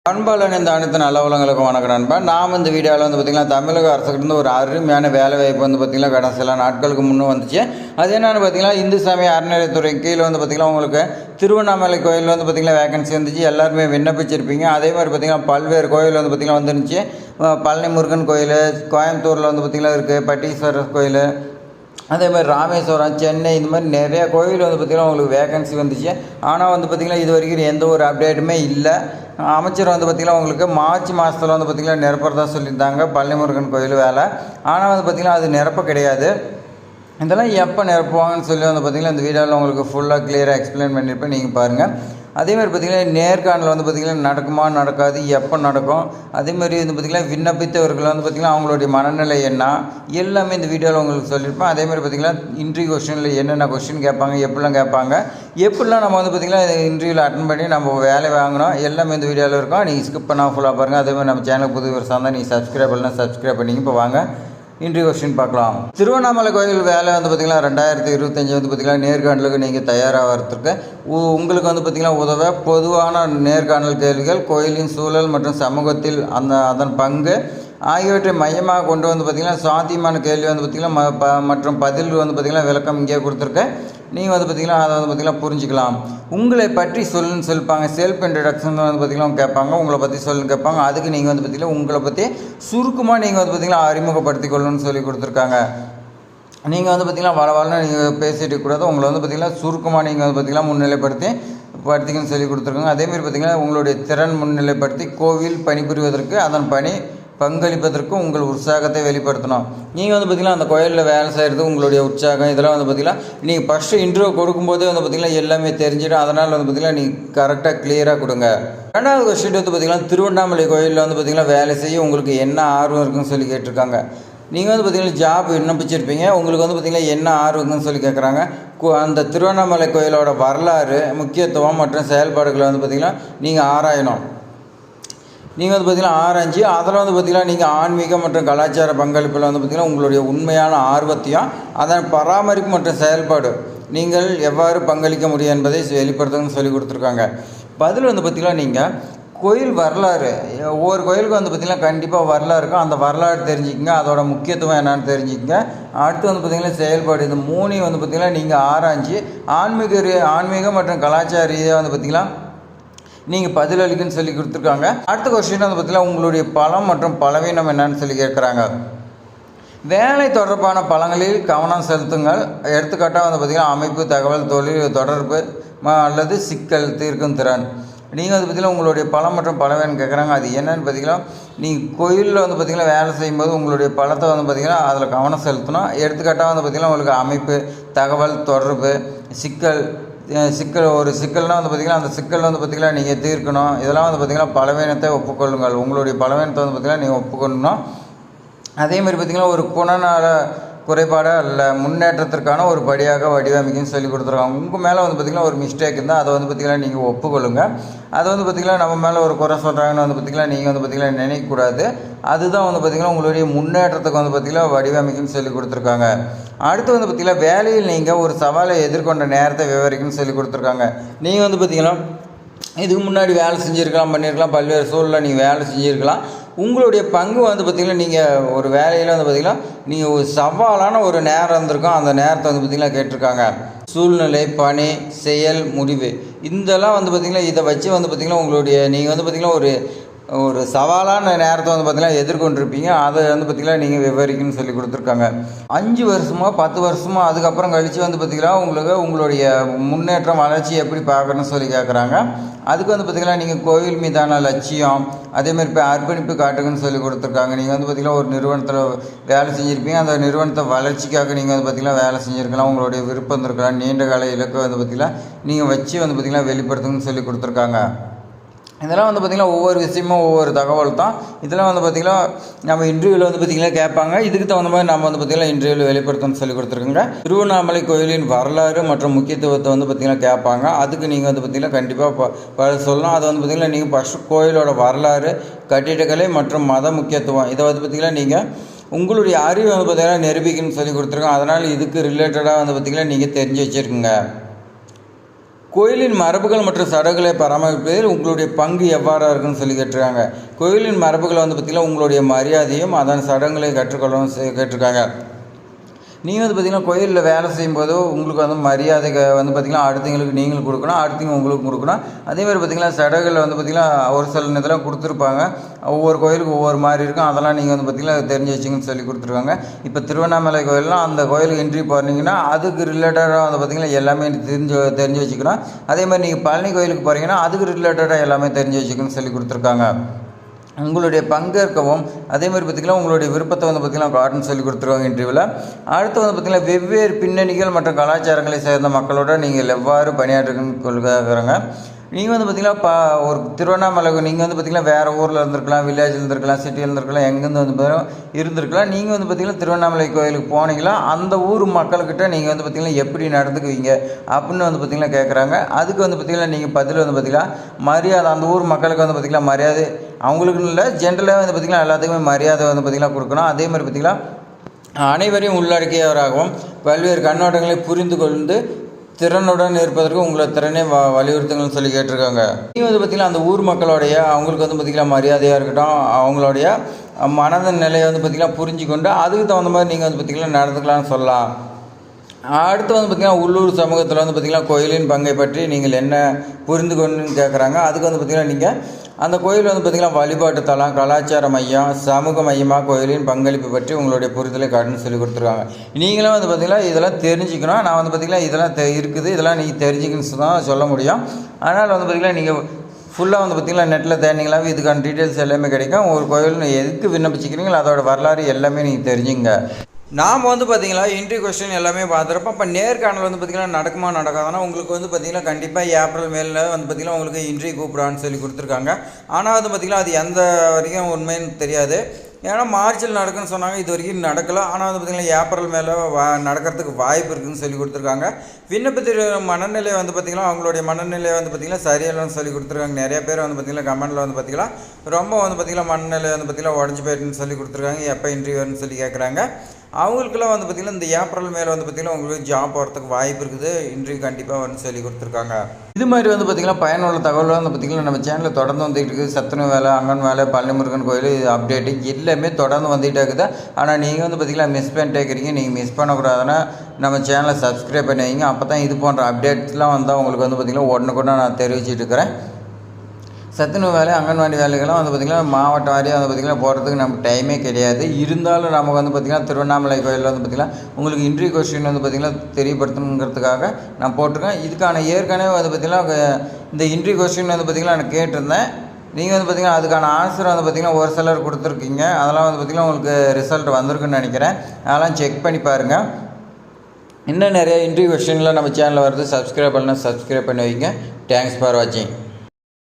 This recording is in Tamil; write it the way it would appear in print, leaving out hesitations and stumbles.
அன்பாளன் இந்த அனைத்து நல்ல உலகங்களுக்கு வணக்கம் நண்பா. நாம் இந்த வீடியோவில் வந்து பார்த்திங்கன்னா தமிழக அரசுக்கிட்ட ஒரு அருமையான வேலை வாய்ப்பு வந்து பார்த்திங்கன்னா கடந்த சில நாட்களுக்கு முன்னே வந்துச்சு. அது என்னென்னு பார்த்திங்கன்னா இந்து சமய அறநிலையத்துறை கீழே வந்து பார்த்திங்கன்னா உங்களுக்கு திருவண்ணாமலை கோயில் வந்து பார்த்திங்கன்னா வேகன்சி வந்துச்சு. எல்லாருமே விண்ணப்பிச்சிருப்பீங்க. அதே மாதிரி பார்த்திங்கன்னா பல்வேறு கோயில் வந்து பார்த்திங்கன்னா வந்துருந்துச்சு. பழனி முருகன் கோயில், கோயம்புத்தூரில் வந்து பார்த்திங்கன்னா இருக்குது பட்டீஸ்வரர் கோயில், அதே மாதிரி ராமேஸ்வரம், சென்னை, இந்த மாதிரி நிறையா கோயில் வந்து பார்த்திங்கன்னா உங்களுக்கு வேகன்சி வந்துச்சு. ஆனால் வந்து பார்த்திங்கன்னா இது வரைக்கும் எந்த ஒரு அப்டேட்டுமே இல்லை. அமைச்சர் வந்து பார்த்திங்கன்னா உங்களுக்கு மார்ச் மாதத்தில் வந்து பார்த்திங்கன்னா நிரப்புறதா சொல்லியிருந்தாங்க பழனி முருகன் கோயில் வேலை. ஆனால் வந்து பார்த்திங்கன்னா அது நிரப்ப கிடையாது. இதெல்லாம் எப்போ நிரப்புவாங்கன்னு சொல்லி வந்து பார்த்திங்கன்னா இந்த வீடியோவில் உங்களுக்கு ஃபுல்லாக கிளியராக எக்ஸ்பிளைன் பண்ணியிருப்பேன், நீங்கள் பாருங்கள். அதேமாதிரி பார்த்திங்கன்னா நேர்காணல் வந்து பார்த்திங்கன்னா நடக்குமா நடக்காது, எப்போ நடக்கும், அதேமாதிரி வந்து பார்த்திங்கன்னா விண்ணப்பித்தவர்கள் வந்து பார்த்திங்கன்னா அவங்களுடைய மனநிலை என்ன, எல்லாமே இந்த வீடியோவில் உங்களுக்கு சொல்லியிருப்பேன். அதேமாதிரி பார்த்திங்கன்னா இன்டர்வியூ கொஸ்டினில் என்னென்ன கொஸ்டின் கேட்பாங்க, எப்படிலாம் கேட்பாங்க, எப்படிலாம் நம்ம வந்து பார்த்திங்கன்னா இன்டர்வியூவில் அட்டன் பண்ணி நம்ம வேலை வாங்கணும், எல்லாமே இந்த வீடியோவில் இருக்கும். நீங்கள் ஸ்கிப் பண்ணால் ஃபுல்லாக பாருங்கள். அதேமாதிரி நம்ம சேனல் புது வருஷம் இருந்தால் நீங்கள் சப்ஸ்கிரைப் பண்ணலாம், சப்ஸ்கிரைப் பண்ணிங்க. இப்போ வாங்க இன்றைய கொஸ்டின் பார்க்கலாம். திருவண்ணாமலை கோயில் வேலை வந்து பார்த்திங்கன்னா 2025 வந்து பார்த்திங்கன்னா நேர்காணலுக்கு நீங்கள் தயாராகிறதுக்கு உங்களுக்கு வந்து பார்த்திங்கன்னா உதவ பொதுவான நேர்காணல் கேள்விகள், கோயிலின் சூழல் மற்றும் சமூகத்தில் அதன் பங்கு ஆகியவற்றை மையமாக கொண்டு வந்து பார்த்திங்கன்னா சாத்தியமான கேள்வி வந்து பார்த்திங்கன்னா மற்றும் பதில் வந்து பார்த்திங்கன்னா விளக்கம் இங்கே கொடுத்துருக்கேன். நீங்கள் வந்து பார்த்திங்கன்னா அதை வந்து பார்த்திங்கன்னா புரிஞ்சிக்கலாம். உங்களை பற்றி சொல்லுன்னு சொல்லிப்பாங்க. செல்ஃப் இன்ட்ரடக்ஷன் வந்து பார்த்திங்கன்னா கேட்பாங்க. உங்களை பற்றி சொல்லுன்னு கேட்பாங்க. அதுக்கு நீங்கள் வந்து பார்த்திங்கன்னா உங்களை பற்றி சுருக்கமாக நீங்கள் வந்து பார்த்திங்கன்னா அறிமுகப்படுத்தி கொள்ளணும்னு சொல்லி கொடுத்துருக்காங்க. நீங்கள் வந்து பார்த்திங்கன்னா வளவளன்னு நீங்கள் பேசிட்டு கூடாது. உங்களை வந்து பார்த்திங்கன்னா சுருக்கமாக நீங்கள் வந்து பார்த்திங்கன்னா முன்னிலைப்படுத்திக்கணும்னு சொல்லி கொடுத்துருக்காங்க. அதேமாதிரி பார்த்திங்கன்னா உங்களுடைய திறன் முன்னிலைப்படுத்தி கோவில் பணிபுரிவதற்கு அதன் பங்களிப்பதற்கும் உங்கள் உற்சாகத்தை வெளிப்படுத்தணும். நீங்கள் வந்து பார்த்திங்கன்னா அந்த கோயிலில் வேலை செய்கிறது உங்களுடைய உற்சாகம் இதெல்லாம் வந்து பார்த்திங்கன்னா நீங்கள் ஃபஸ்ட்டு இன்டர்வியூ கொடுக்கும்போதே வந்து பார்த்திங்கன்னா எல்லாமே தெரிஞ்சிடும். அதனால் வந்து பார்த்திங்கன்னா நீங்கள் கரெக்டாக கிளியராக கொடுங்க. ரெண்டாவது கொஸ்டின் வந்து பார்த்திங்கன்னா திருவண்ணாமலை கோயிலில் வந்து பார்த்திங்கன்னா வேலை செய்ய உங்களுக்கு என்ன ஆர்வம் இருக்குன்னு சொல்லி கேட்டிருக்காங்க. நீங்கள் வந்து பார்த்திங்கன்னா ஜாப் விண்ணப்பிச்சிருப்பீங்க. உங்களுக்கு வந்து பார்த்திங்கன்னா என்ன ஆர்வம் இருக்குன்னு சொல்லி கேட்குறாங்க. அந்த திருவண்ணாமலை கோயிலோட வரலாறு, முக்கியத்துவம் மற்றும் செயல்பாடுகளை வந்து பார்த்திங்கன்னா நீங்கள் ஆராயணும். நீங்கள் வந்து பார்த்திங்கன்னா ஆராய்ச்சி அதில் வந்து பார்த்திங்கன்னா நீங்கள் ஆன்மீக மற்றும் கலாச்சார பங்களிப்பில் வந்து பார்த்திங்கன்னா உங்களுடைய உண்மையான ஆர்வத்தையும் அதன் பராமரிப்பு மற்றும் செயல்பாடு நீங்கள் எவ்வாறு பங்களிக்க முடியும் என்பதை வெளிப்படுத்துங்கன்னு சொல்லி கொடுத்துருக்காங்க. பதில் வந்து பார்த்திங்கன்னா நீங்கள் கோயில் வரலாறு, ஒவ்வொரு கோயிலுக்கும் வந்து பார்த்திங்கன்னா கண்டிப்பாக வரலாறு இருக்கும். அந்த வரலாறு தெரிஞ்சுக்கங்க, அதோட முக்கியத்துவம் என்னென்னு தெரிஞ்சுக்கங்க. அடுத்து வந்து பார்த்திங்கன்னா செயல்பாடு, இந்த மூணையும் வந்து பார்த்திங்கன்னா நீங்கள் ஆராய்ச்சி ஆன்மீக மற்றும் கலாச்சார ரீதியாக வந்து பார்த்திங்கன்னா நீங்கள் பதிலளிக்குன்னு சொல்லி கொடுத்துருக்காங்க. அடுத்த கொஸ்டின் வந்து பார்த்திங்கன்னா உங்களுடைய பலம் மற்றும் பலவீனம் என்னன்னு சொல்லி கேட்குறாங்க. வேலை தொடர்பான பலங்களில் கவனம் செலுத்துங்கள். எடுத்துக்காட்டாக வந்து பார்த்திங்கன்னா அமைப்பு, தகவல், தொழில் தொடர்பு அல்லது சிக்கல் தீர்க்கும் திறன். நீங்கள் வந்து பார்த்திங்கன்னா உங்களுடைய பலம் மற்றும் பலவீனம் கேட்குறாங்க. அது என்னென்னு பார்த்திங்கன்னா நீங்கள் கோயிலில் வந்து பார்த்திங்கன்னா வேலை செய்யும்போது உங்களுடைய பலத்தை வந்து பார்த்திங்கன்னா அதில் கவனம் செலுத்தணும். எடுத்துக்காட்டாக வந்து பார்த்திங்கன்னா உங்களுக்கு அமைப்பு, தகவல், தொடர்பு, ஒரு சிக்கல்னால் வந்து பார்த்திங்கன்னா அந்த சிக்கல் வந்து பார்த்திங்கன்னா நீங்கள் தீர்க்கணும். இதெல்லாம் வந்து பார்த்திங்கன்னா பலவீனத்தை ஒப்புக்கொள்ளுங்கள். உங்களுடைய பலவீனத்தை வந்து பார்த்திங்கன்னா நீங்கள் ஒப்புக்கொள்ளணும். அதேமாதிரி பார்த்திங்கன்னா ஒரு குணநல குறைபாடு அல்ல முன்னேற்றத்திற்கான ஒரு படியாக வடிவமைக்குன்னு சொல்லி கொடுத்துருக்காங்க. உங்கள் மேலே வந்து பார்த்திங்கன்னா ஒரு மிஸ்டேக் இருந்தால் அதை வந்து பார்த்திங்கன்னா நீங்கள் ஒப்புக்கொள்ளுங்க. அதை வந்து பார்த்திங்கன்னா நம்ம மேலே ஒரு குறை சொல்கிறாங்கன்னு வந்து பார்த்திங்கன்னா நீங்கள் வந்து பார்த்திங்கன்னா நினைக்கக்கூடாது. அதுதான் வந்து பார்த்திங்கன்னா உங்களுடைய முன்னேற்றத்துக்கு வந்து பார்த்திங்கன்னா வடிவமைக்குன்னு சொல்லி கொடுத்துருக்காங்க. அடுத்து வந்து பார்த்திங்கன்னா வேலையில் நீங்கள் ஒரு சவாலை எதிர்கொண்ட நேரத்தை விவரிக்குன்னு சொல்லி கொடுத்துருக்காங்க. நீங்கள் வந்து பார்த்திங்கன்னா இதுக்கு முன்னாடி வேலை செஞ்சுருக்கலாம், பண்ணியிருக்கலாம், பல்வேறு சூழலில் நீங்கள் வேலை செஞ்சுருக்கலாம். உங்களுடைய பங்கு வந்து பார்த்திங்கன்னா நீங்கள் ஒரு வேலையில் வந்து பார்த்திங்கன்னா நீங்கள் ஒரு சவாலான ஒரு நேரம் இருந்திருக்கும். அந்த நேரத்தை வந்து பார்த்திங்கன்னா கேட்டிருக்காங்க. சூழ்நிலை, பணி, செயல், முடிவு, இதெல்லாம் வந்து பார்த்திங்கன்னா இதை வச்சு வந்து பார்த்திங்கன்னா உங்களுடைய நீங்கள் வந்து பார்த்திங்கன்னா ஒரு சவாலான நேரத்தை வந்து பார்த்திங்கன்னா எதிர்கொண்டிருப்பீங்க. அதை வந்து பார்த்திங்கன்னா நீங்கள் விவரிக்கணும்னு சொல்லி கொடுத்துருக்காங்க. 5 வருஷமோ 10 வருஷமோ அதுக்கப்புறம் கழித்து வந்து பார்த்திங்கன்னா உங்களுடைய முன்னேற்றம், வளர்ச்சி எப்படி பார்க்கணும்னு சொல்லி கேட்குறாங்க. அதுக்கு வந்து பார்த்திங்கன்னா நீங்கள் கோவில் மீதான லட்சியம், அதேமாதிரி இப்போ அர்ப்பணிப்பு காட்டுங்கன்னு சொல்லி கொடுத்துருக்காங்க. நீங்கள் வந்து பார்த்திங்கன்னா ஒரு நிறுவனத்தில் வேலை செஞ்சுருப்பீங்க. அந்த நிறுவனத்தை வளர்ச்சிக்காக நீங்கள் வந்து பார்த்திங்கன்னா வேலை செஞ்சுருக்கலாம். உங்களுடைய விருப்பம் இருக்கலாம், நீண்ட கால இலக்கை வந்து பார்த்திங்கன்னா நீங்கள் வச்சு வந்து பார்த்திங்கன்னா வெளிப்படுத்துங்கன்னு சொல்லி கொடுத்துருக்காங்க. இதெல்லாம் வந்து பார்த்திங்கன்னா ஒவ்வொரு விஷயமும் ஒவ்வொரு தகவல் தான். இதெல்லாம் வந்து பார்த்திங்கன்னா நம்ம இன்டர்வியூவில் வந்து பார்த்திங்கன்னா கேட்பாங்க. இதுக்கு தகுந்த மாதிரி நம்ம வந்து பார்த்திங்கன்னா இன்டர்வியூவில் வெளிப்படுத்தணும்னு சொல்லி கொடுத்துருக்காங்க. திருவண்ணாமலை கோயிலின் வரலாறு மற்றும் முக்கியத்துவத்தை வந்து பார்த்திங்கன்னா கேட்பாங்க. அதுக்கு நீங்கள் வந்து பார்த்திங்கன்னா கண்டிப்பாக சொல்லலாம். அது வந்து பார்த்திங்கன்னா நீங்கள் ஃபஸ்ட்டு கோயிலோட வரலாறு, கட்டிடக்கலை மற்றும் மத முக்கியத்துவம் இதை வந்து பார்த்திங்கன்னா நீங்கள் உங்களுடைய அறிவு வந்து பார்த்திங்கன்னா நிரூபிக்கணும்னு சொல்லி கொடுத்துருக்காங்க. அதனால் இதுக்கு ரிலேட்டடாக வந்து பார்த்திங்கன்னா நீங்கள் தெரிஞ்சு வச்சுருக்குங்க. கோயிலின் மரபுகள் மற்றும் சடங்குகளை பராமரிப்பதில் உங்களுடைய பங்கு எவ்வாறாக இருக்குன்னு சொல்லி கேட்டிருக்காங்க. கோயிலின் மரபுகளை வந்து பார்த்திங்கன்னா உங்களுடைய மரியாதையும் அதன் சடங்குகளை கற்றுக்கொள்ளவும் கேட்டிருக்காங்க. நீங்கள் வந்து பார்த்திங்கன்னா கோயிலில் வேலை செய்யும்போது உங்களுக்கு வந்து மரியாதை வந்து பார்த்திங்கன்னா அடுத்தவங்களுக்கு நீங்களும் கொடுக்கணும், அடுத்தவங்க உங்களுக்கு கொடுக்கணும். அதேமாதிரி பார்த்திங்கன்னா சடங்குகளில் வந்து பார்த்திங்கன்னா ஒரு சில இதெல்லாம் கொடுத்துருப்பாங்க. ஒவ்வொரு கோயிலுக்கு ஒவ்வொரு மாதிரி இருக்கும். அதெல்லாம் நீங்கள் வந்து பார்த்திங்கன்னா தெரிஞ்சு வச்சுங்கன்னு சொல்லி கொடுத்துருக்காங்க. இப்போ திருவண்ணாமலை கோயிலெலாம் அந்த கோயிலுக்கு என்ட்ரி போனீங்கன்னா அதுக்கு ரிலேட்டடாக வந்து பார்த்திங்கன்னா எல்லாமே தெரிஞ்சு வச்சுக்கணும். அதேமாதிரி நீங்கள் பழனி கோயிலுக்கு போகிறீங்கன்னா அதுக்கு ரிலேட்டடாக எல்லாமே தெரிஞ்சு வச்சுக்கணும்னு சொல்லி கொடுத்துருக்காங்க. உங்களுடைய பங்கேற்கவும் அதேமாதிரி பார்த்திங்கன்னா உங்களுடைய விருப்பத்தை வந்து பார்த்திங்கன்னா காட்டுன்னு சொல்லி கொடுத்துருவாங்க இன்டர்வியூவில். அடுத்து வந்து பார்த்திங்கன்னா வெவ்வேறு பின்னணிகள் மற்றும் கலாச்சாரங்களை சேர்ந்த மக்களோட நீங்கள் எவ்வாறு பணியாற்றுன்னு கேட்குறாங்க. நீங்கள் வந்து பார்த்திங்கன்னா ஒரு திருவண்ணாமலை நீங்கள் வந்து பார்த்திங்கன்னா வேறு ஊரில் இருந்திருக்கலாம், வில்லேஜில் இருந்திருக்கலாம், சிட்டியில் இருந்திருக்கலாம், எங்கேருந்து வந்து இருந்திருக்கலாம். நீங்கள் வந்து பார்த்திங்கன்னா திருவண்ணாமலை கோயிலுக்கு போனீங்களா அந்த ஊர் மக்கள்கிட்ட நீங்கள் வந்து பார்த்திங்கன்னா எப்படி நடந்துக்குவீங்க அப்படின்னு வந்து பார்த்திங்கன்னா கேட்குறாங்க. அதுக்கு வந்து பார்த்திங்கன்னா நீங்கள் பதில் வந்து பார்த்திங்கன்னா மரியாதை அந்த ஊர் மக்களுக்கு வந்து பார்த்திங்கன்னா மரியாதை அவங்களுக்குன்னு இல்லை ஜென்ரலாக வந்து பார்த்திங்கன்னா எல்லாத்துக்குமே மரியாதை வந்து பார்த்திங்கன்னா கொடுக்கணும். அதே மாதிரி பார்த்திங்கன்னா அனைவரையும் உள்ளடக்கியவராகவும் பல்வேறு கண்ணோட்டங்களை புரிந்து கொண்டு திறனுடன் இருப்பதற்கு உங்களை திறனே வலியுறுத்துங்கள்னு சொல்லி கேட்டிருக்காங்க. நீங்கள் வந்து பார்த்திங்கன்னா அந்த ஊர் மக்களுடைய அவங்களுக்கு வந்து பார்த்திங்கன்னா மரியாதையாக இருக்கட்டும், அவங்களுடைய மனத நிலையை வந்து பார்த்திங்கன்னா புரிஞ்சுக்கொண்டு அதுக்கு தகுந்த மாதிரி நீங்கள் வந்து பார்த்திங்கன்னா நடந்துக்கலாம்னு சொல்லலாம். அடுத்து வந்து பார்த்திங்கன்னா உள்ளூர் சமூகத்தில் வந்து பார்த்திங்கன்னா கோயிலின் பங்கை பற்றி நீங்கள் என்ன புரிந்து கொண்டுன்னு கேட்குறாங்க. அதுக்கு வந்து பார்த்திங்கன்னா நீங்கள் அந்த கோயில் வந்து பார்த்திங்கன்னா வழிபாட்டு தலம், கலாச்சார மையம், சமூக மையமாக கோயிலின் பங்களிப்பு பற்றி உங்களுடைய புரிதலை காட்டுன்னு சொல்லி கொடுத்துருக்காங்க. நீங்களும் வந்து பார்த்திங்கன்னா இதெல்லாம் தெரிஞ்சுக்கணும். நான் வந்து பார்த்திங்கன்னா இதெல்லாம் இருக்குது, இதெல்லாம் நீங்கள் தெரிஞ்சுக்கணுன்னு தான் சொல்ல முடியும். அதனால் வந்து பார்த்திங்கன்னா நீங்கள் ஃபுல்லாக வந்து பார்த்திங்கன்னா நெட்டில் தேடிங்களாவே இதுக்கான டீட்டெயில்ஸ் எல்லாமே கிடைக்கும். ஒரு கோயில் எதுக்கு விண்ணப்பிச்சிக்கிறீங்களோ அதோட வரலாறு எல்லாமே நீங்கள் தெரிஞ்சுங்க. நாம் வந்து பார்த்திங்களா இன்டர்வியூ கொஸ்டின் எல்லாமே பார்த்துருப்போம். இப்போ நேர்காணல் வந்து பார்த்திங்கன்னா நடக்குமா நடக்காதுன்னா உங்களுக்கு வந்து பார்த்திங்கன்னா கண்டிப்பாக ஏப்ரல் மேலே வந்து பார்த்திங்கன்னா உங்களுக்கு இன்டர்வியூ கூப்பிடான்னு சொல்லி கொடுத்துருக்காங்க. ஆனால் வந்து பார்த்திங்கன்னா அது எந்த வரைக்கும் உண்மைன்னு தெரியாது. ஏன்னா மார்ச்சில் நடக்குன்னு சொன்னாங்க, இது வரைக்கும் நடக்கலை. ஆனால் வந்து பார்த்திங்கன்னா ஏப்ரல் மேலே நடக்கிறதுக்கு வாய்ப்பு இருக்குதுன்னு சொல்லி கொடுத்துருக்காங்க. விண்ணப்பத்தில் மனநிலை வந்து பார்த்திங்கன்னா அவங்களுடைய மனநிலை வந்து பார்த்திங்கன்னா சரியில்லைன்னு சொல்லி கொடுத்துருக்காங்க. நிறைய பேர் வந்து பார்த்திங்கன்னா கமெண்டில் வந்து பார்த்திங்கன்னா ரொம்ப வந்து பார்த்திங்கன்னா மனநிலை வந்து பார்த்திங்கன்னா உடஞ்சி போயிட்டுன்னு சொல்லி கொடுத்துருக்காங்க. எப்போ இன்டர்வியூன்னு சொல்லி கேட்குறாங்க. அவங்களுக்குலாம் வந்து பார்த்திங்கன்னா இந்த ஏப்ரல் மேலே வந்து பார்த்திங்கன்னா உங்களுக்கு ஜாப் போகிறதுக்கு வாய்ப்பு இருக்குது, இன்டர்வியூ கண்டிப்பாக வந்து சொல்லி கொடுத்துருக்காங்க. இது மாதிரி வந்து பார்த்திங்கன்னா பயனுள்ள தகவல் வந்து பார்த்திங்கன்னா நம்ம சேனலில் தொடர்ந்து வந்துகிட்டு இருக்குது. சத்துணவு வேலை, அங்கன் வேலை, பழனிமுருகன் கோயில் அப்டேட்டு எல்லாமே தொடர்ந்து வந்துகிட்டே இருக்குது. ஆனால் நீங்கள் வந்து பார்த்திங்கன்னா மிஸ் பண்ணிட்டே இருக்கிறீங்க. நீங்கள் மிஸ் பண்ணக்கூடாதுன்னா நம்ம சேனலை சப்ஸ்கிரைப் பண்ணி வைங்க. அப்போ தான் இது போன்ற அப்டேட்ஸ்லாம் வந்தால் உங்களுக்கு வந்து பார்த்திங்கன்னா உடனுக்குடன் நான் தெரிவிச்சிட்டு இருக்கிறேன். சத்துணவு வேலை, அங்கன்வாடி வேலைகள்லாம் வந்து பார்த்திங்கன்னா மாவட்ட வாரியாக வந்து பார்த்திங்கன்னா போகிறதுக்கு நமக்கு டைமே கிடையாது. இருந்தாலும் நமக்கு வந்து பார்த்திங்கன்னா திருவண்ணாமலை கோயிலில் வந்து பார்த்திங்கன்னா உங்களுக்கு இன்டர்வியூ கொஸ்டின் வந்து பார்த்திங்கன்னா தெரியப்படுத்தணுங்கிறதுக்காக நான் போட்டிருக்கேன். இதுக்கான ஏற்கனவே வந்து பார்த்திங்கன்னா இந்த இன்டர்வியூ கொஸ்டின் வந்து பார்த்திங்கன்னா நான் கேட்டிருந்தேன். நீங்கள் வந்து பார்த்திங்கன்னா அதுக்கான ஆன்சர் வந்து பார்த்திங்கன்னா ஒரு சிலர் கொடுத்துருக்கீங்க. அதெல்லாம் வந்து பார்த்திங்கன்னா உங்களுக்கு ரிசல்ட் வந்திருக்குன்னு நினைக்கிறேன். அதெல்லாம் செக் பண்ணி பாருங்கள். இன்னும் நிறைய இன்டர்வியூ கொஸ்டின்லாம் நம்ம சேனலில் வருது. சப்ஸ்கிரைப் பண்ணலாம், சப்ஸ்கிரைப் பண்ணி வைங்க. தேங்க்ஸ் ஃபார் வாட்சிங்.